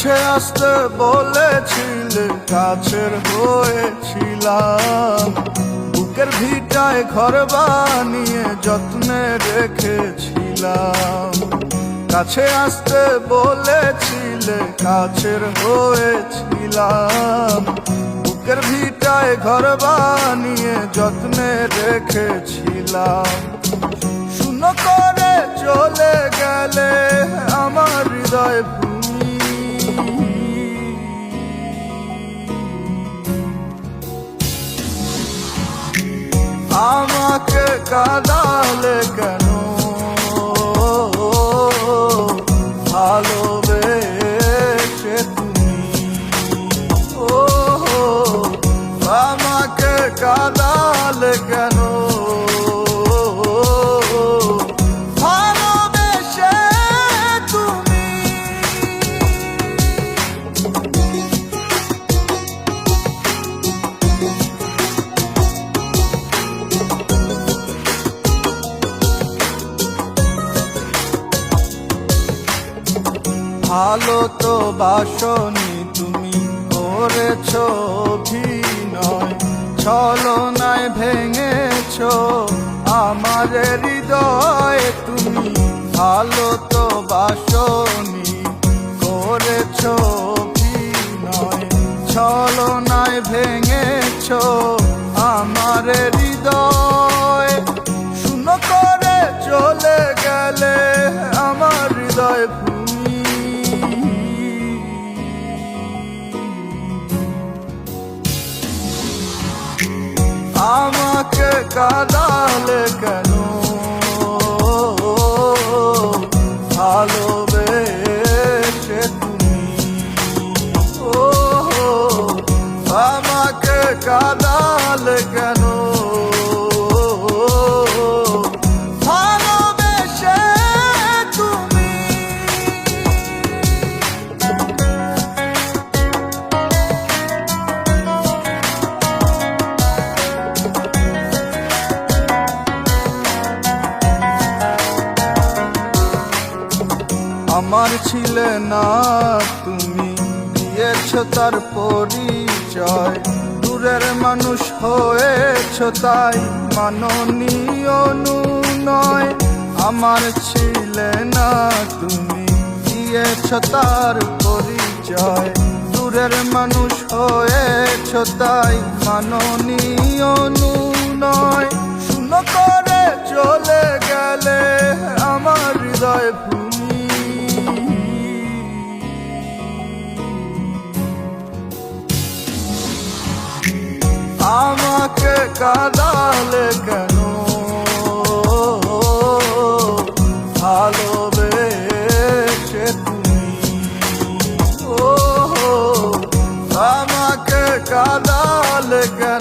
কাছে আসতে বলেছিলে, কাছের হয়েছিলাম। বুকের ভিটায় ঘর বানিয়ে যত্নে রেখেছিলাম। কাছে আসতে বলেছিলে, কাছের হয়েছিলাম। বুকের ভিটায় ঘর বানিয়ে যত্নে রেখেছিলাম। শুনো করে চলে গেলে আমার হৃদয় ভূমি। আমাকে কাঁদালে কেন? ভালোবেসে তুমি আমাকে কাঁদালে কেন? ভালোবেসে তুমি ভালো তো বাসনি, তুমি করেছ অভিনয়। ছলনায় ভেঙেছ আমার হৃদয়। তুমি ভালো তো বাসনি, করেছ অভিনয়। ছলনায় ভেঙেছ আমার হৃদয়। শুনো করে চলে গেলে আমার হৃদয় ভূমি। আমাকে কাঁদালে কেন? ভালোবেসে তুমি আমাকে কাঁদালে কেন? ভালোবেসে তুমি আমার ছিলে না, তুমি দিয়েছ তার পরিচয়। দূরের মানুষ হয়েছ তাই মাননীয় নয়। আমার ছিলে না, তুমি দিয়েছ তার পরিচয়। দূরের মানুষ হয়েছ তাই মাননীয় নয়। শুনো করে চলে গেলে আমার হৃদয় ভূমি। আমাকে কাঁদালে কেন? ভালোবেসে তুমি আমাকে কাঁদালে কেন?